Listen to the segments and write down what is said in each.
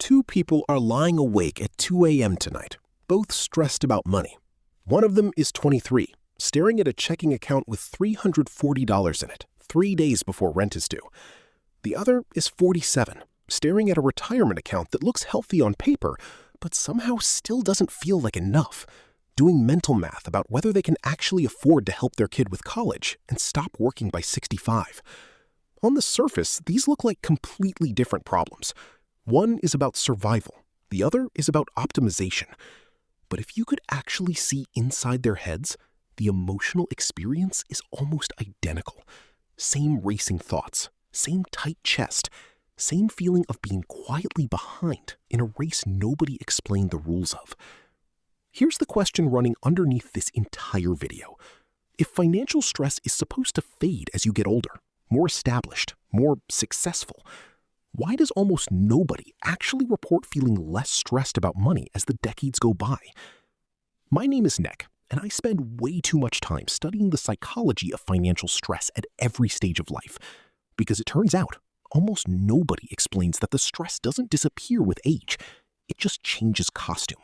Two people are lying awake at 2 a.m. tonight, both stressed about money. One of them is 23, staring at a checking account with $340 in it, 3 days before rent is due. The other is 47, staring at a retirement account that looks healthy on paper, but somehow still doesn't feel like enough, doing mental math about whether they can actually afford to help their kid with college and stop working by 65. On the surface, these look like completely different problems. One is about survival, the other is about optimization. But if you could actually see inside their heads, the emotional experience is almost identical. Same racing thoughts, same tight chest, same feeling of being quietly behind in a race nobody explained the rules of. Here's the question running underneath this entire video. If financial stress is supposed to fade as you get older, more established, more successful, why does almost nobody actually report feeling less stressed about money as the decades go by? My name is Nick, and I spend way too much time studying the psychology of financial stress at every stage of life, because it turns out almost nobody explains that the stress doesn't disappear with age, it just changes costume.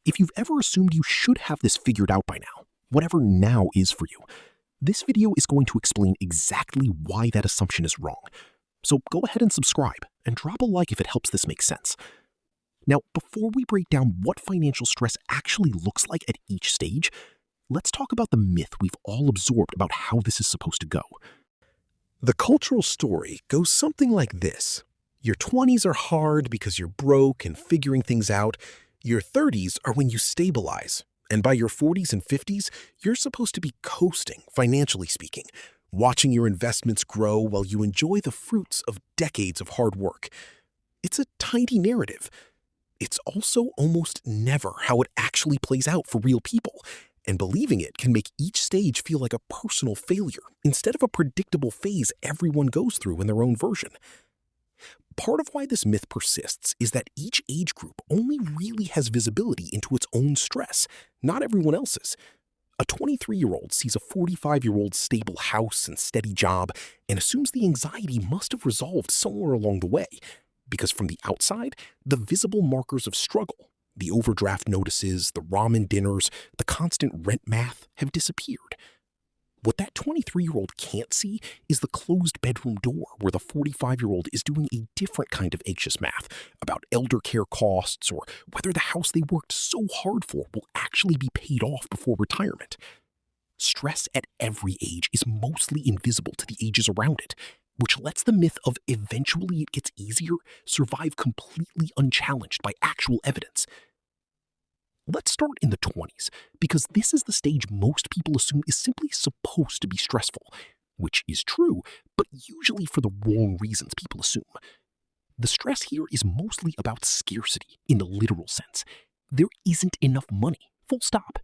If you've ever assumed you should have this figured out by now, whatever now is for you, this video is going to explain exactly why that assumption is wrong. So go ahead and subscribe and drop a like if it helps this make sense. Now, before we break down what financial stress actually looks like at each stage, let's talk about the myth we've all absorbed about how this is supposed to go. The cultural story goes something like this. Your 20s are hard because you're broke and figuring things out. Your 30s are when you stabilize. And by your 40s and 50s, you're supposed to be coasting, financially speaking, watching your investments grow while you enjoy the fruits of decades of hard work. It's a tidy narrative. It's also almost never how it actually plays out for real people, and believing it can make each stage feel like a personal failure instead of a predictable phase everyone goes through in their own version. Part of why this myth persists is that each age group only really has visibility into its own stress, not everyone else's. A 23-year-old sees a 45-year-old's stable house and steady job and assumes the anxiety must have resolved somewhere along the way, because from the outside, the visible markers of struggle, the overdraft notices, the ramen dinners, the constant rent math have disappeared. What that 23-year-old can't see is the closed bedroom door where the 45-year-old is doing a different kind of anxious math about elder care costs or whether the house they worked so hard for will actually be paid off before retirement. Stress at every age is mostly invisible to the ages around it, which lets the myth of eventually it gets easier survive completely unchallenged by actual evidence. Let's start in the 20s, because this is the stage most people assume is simply supposed to be stressful, which is true, but usually for the wrong reasons people assume. The stress here is mostly about scarcity in the literal sense. There isn't enough money, full stop.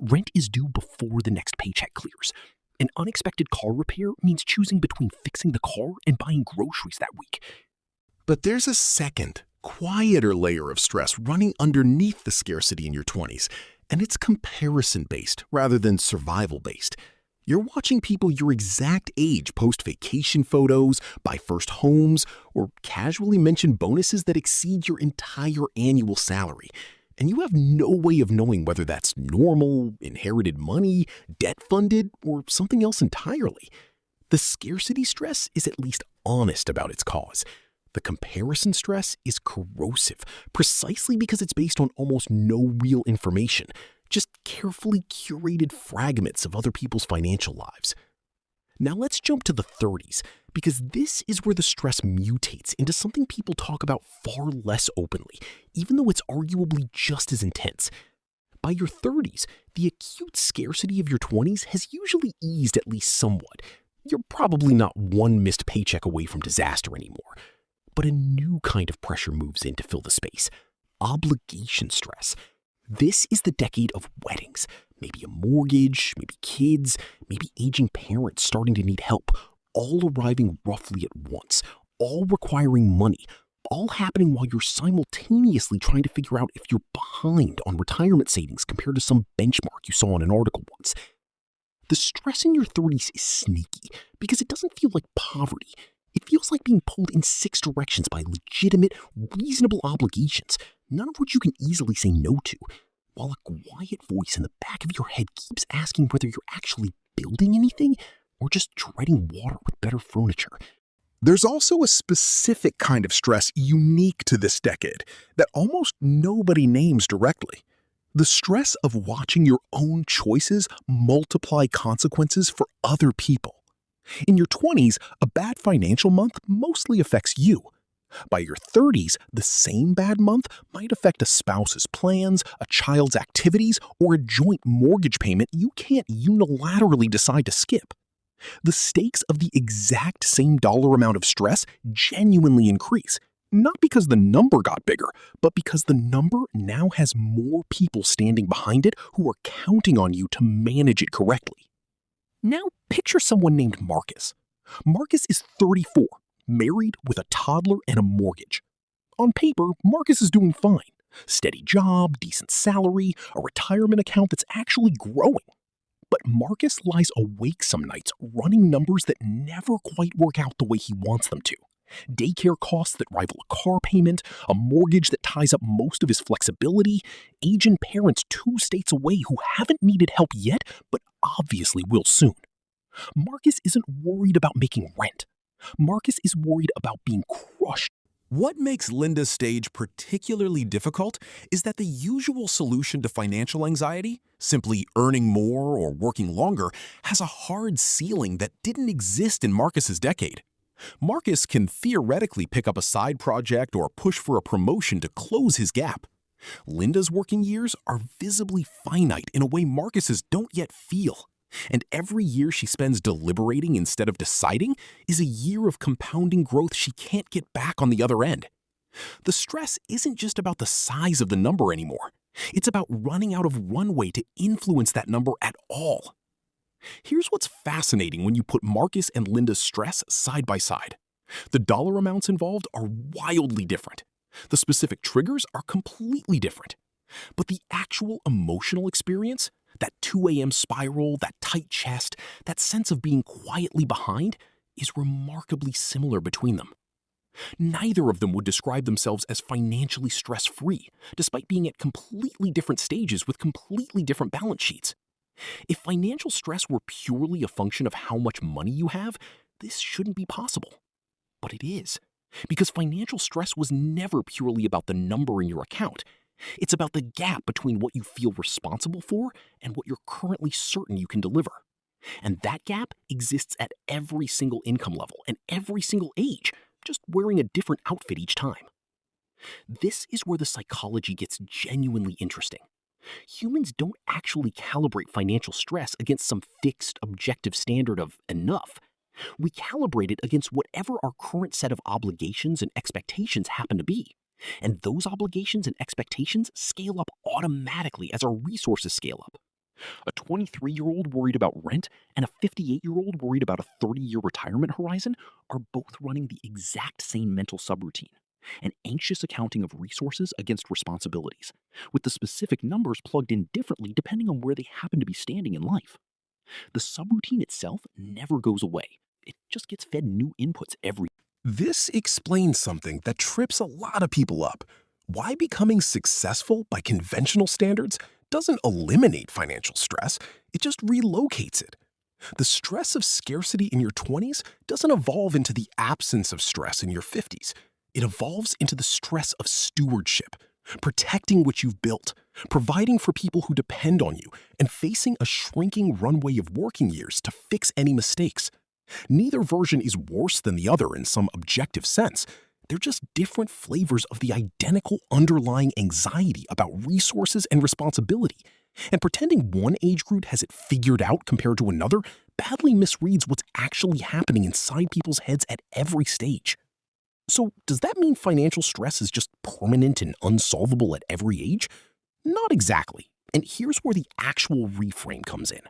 Rent is due before the next paycheck clears. An unexpected car repair means choosing between fixing the car and buying groceries that week. But there's a second, quieter layer of stress running underneath the scarcity in your 20s, and it's comparison-based rather than survival-based. You're watching people your exact age post vacation photos, buy first homes, or casually mention bonuses that exceed your entire annual salary, and you have no way of knowing whether that's normal, inherited money, debt-funded, or something else entirely. The scarcity stress is at least honest about its cause. The comparison stress is corrosive, precisely because it's based on almost no real information, just carefully curated fragments of other people's financial lives. Now let's jump to the 30s, because this is where the stress mutates into something people talk about far less openly, even though it's arguably just as intense. By your 30s, the acute scarcity of your 20s has usually eased at least somewhat. You're probably not one missed paycheck away from disaster anymore. But a new kind of pressure moves in to fill the space. Obligation stress. This is the decade of weddings, maybe a mortgage, maybe kids, maybe aging parents starting to need help, all arriving roughly at once, all requiring money, all happening while you're simultaneously trying to figure out if you're behind on retirement savings compared to some benchmark you saw in an article once. The stress in your 30s is sneaky because it doesn't feel like poverty. It feels like being pulled in 6 directions by legitimate, reasonable obligations, none of which you can easily say no to, while a quiet voice in the back of your head keeps asking whether you're actually building anything or just treading water with better furniture. There's also a specific kind of stress unique to this decade that almost nobody names directly. The stress of watching your own choices multiply consequences for other people. In your 20s, a bad financial month mostly affects you. By your 30s, the same bad month might affect a spouse's plans, a child's activities, or a joint mortgage payment you can't unilaterally decide to skip. The stakes of the exact same dollar amount of stress genuinely increase, not because the number got bigger, but because the number now has more people standing behind it who are counting on you to manage it correctly. Now picture someone named Marcus. Marcus is 34, married with a toddler and a mortgage. On paper, Marcus is doing fine. Steady job, decent salary, a retirement account that's actually growing. But Marcus lies awake some nights running numbers that never quite work out the way he wants them to. Daycare costs that rival a car payment, a mortgage that ties up most of his flexibility, aging parents 2 states away who haven't needed help yet, but obviously will soon. Marcus isn't worried about making rent. Marcus is worried about being crushed. What makes Linda's stage particularly difficult is that the usual solution to financial anxiety, simply earning more or working longer, has a hard ceiling that didn't exist in Marcus's decade. Marcus can theoretically pick up a side project or push for a promotion to close his gap. Linda's working years are visibly finite in a way Marcus's don't yet feel. And every year she spends deliberating instead of deciding is a year of compounding growth she can't get back on the other end. The stress isn't just about the size of the number anymore. It's about running out of runway to influence that number at all. Here's what's fascinating when you put Marcus and Linda's stress side by side. The dollar amounts involved are wildly different. The specific triggers are completely different. But the actual emotional experience, that 2 a.m. spiral, that tight chest, that sense of being quietly behind, is remarkably similar between them. Neither of them would describe themselves as financially stress-free, despite being at completely different stages with completely different balance sheets. If financial stress were purely a function of how much money you have, this shouldn't be possible. But it is, because financial stress was never purely about the number in your account. It's about the gap between what you feel responsible for and what you're currently certain you can deliver. And that gap exists at every single income level and every single age, just wearing a different outfit each time. This is where the psychology gets genuinely interesting. Humans don't actually calibrate financial stress against some fixed objective standard of enough. We calibrate it against whatever our current set of obligations and expectations happen to be. And those obligations and expectations scale up automatically as our resources scale up. A 23-year-old worried about rent and a 58-year-old worried about a 30-year retirement horizon are both running the exact same mental subroutine, an anxious accounting of resources against responsibilities, with the specific numbers plugged in differently depending on where they happen to be standing in life. The subroutine itself never goes away. It just gets fed new inputs every. This explains something that trips a lot of people up. Why becoming successful by conventional standards doesn't eliminate financial stress, it just relocates it. The stress of scarcity in your 20s doesn't evolve into the absence of stress in your 50s. It evolves into the stress of stewardship, protecting what you've built, providing for people who depend on you, and facing a shrinking runway of working years to fix any mistakes. Neither version is worse than the other in some objective sense. They're just different flavors of the identical underlying anxiety about resources and responsibility. And pretending one age group has it figured out compared to another badly misreads what's actually happening inside people's heads at every stage. So, does that mean financial stress is just permanent and unsolvable at every age? Not exactly. And here's where the actual reframe comes in.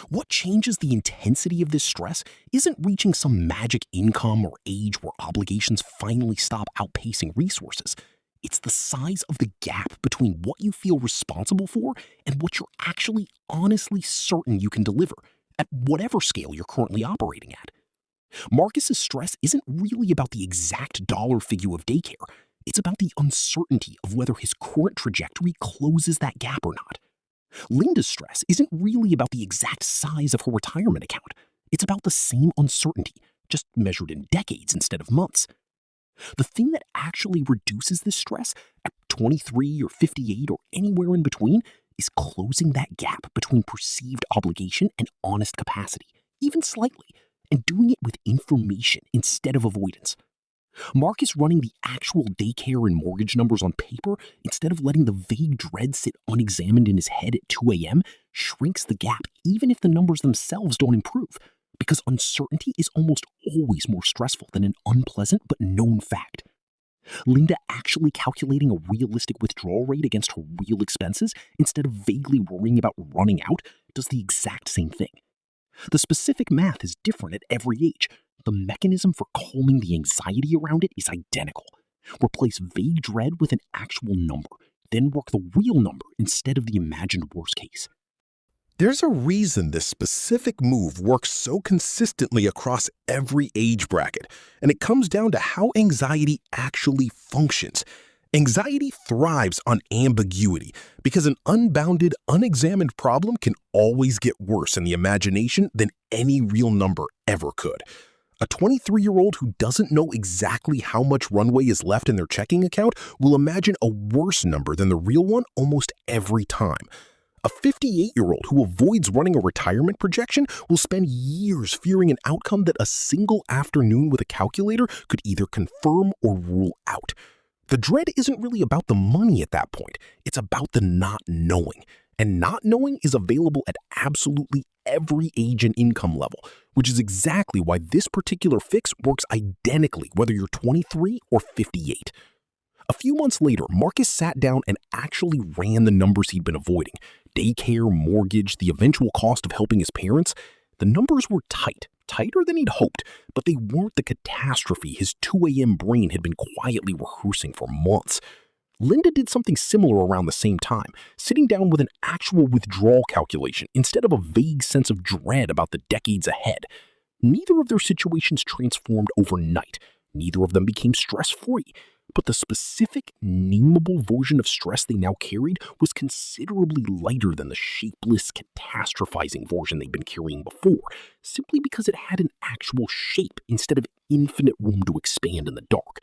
What changes the intensity of this stress isn't reaching some magic income or age where obligations finally stop outpacing resources. It's the size of the gap between what you feel responsible for and what you're actually honestly certain you can deliver, at whatever scale you're currently operating at. Marcus's stress isn't really about the exact dollar figure of daycare. It's about the uncertainty of whether his current trajectory closes that gap or not. Linda's stress isn't really about the exact size of her retirement account. It's about the same uncertainty, just measured in decades instead of months. The thing that actually reduces this stress at 23 or 58 or anywhere in between is closing that gap between perceived obligation and honest capacity, even slightly, and doing it with information instead of avoidance. Marcus running the actual daycare and mortgage numbers on paper instead of letting the vague dread sit unexamined in his head at 2 a.m. shrinks the gap even if the numbers themselves don't improve, because uncertainty is almost always more stressful than an unpleasant but known fact. Linda actually calculating a realistic withdrawal rate against her real expenses instead of vaguely worrying about running out does the exact same thing. The specific math is different at every age. The mechanism for calming the anxiety around it is identical. Replace vague dread with an actual number, then work the real number instead of the imagined worst case. There's a reason this specific move works so consistently across every age bracket, and it comes down to how anxiety actually functions. Anxiety thrives on ambiguity because an unbounded, unexamined problem can always get worse in the imagination than any real number ever could. A 23-year-old who doesn't know exactly how much runway is left in their checking account will imagine a worse number than the real one almost every time. A 58-year-old who avoids running a retirement projection will spend years fearing an outcome that a single afternoon with a calculator could either confirm or rule out. The dread isn't really about the money at that point. It's about the not knowing. And not knowing is available at absolutely every age and income level, which is exactly why this particular fix works identically whether you're 23 or 58. A few months later, Marcus sat down and actually ran the numbers he'd been avoiding. Daycare, mortgage, the eventual cost of helping his parents. The numbers were tighter than he'd hoped, but they weren't the catastrophe his 2 a.m. brain had been quietly rehearsing for months. Linda did something similar around the same time, sitting down with an actual withdrawal calculation instead of a vague sense of dread about the decades ahead. Neither of their situations transformed overnight. Neither of them became stress-free. But the specific, nameable version of stress they now carried was considerably lighter than the shapeless, catastrophizing version they'd been carrying before, simply because it had an actual shape instead of infinite room to expand in the dark.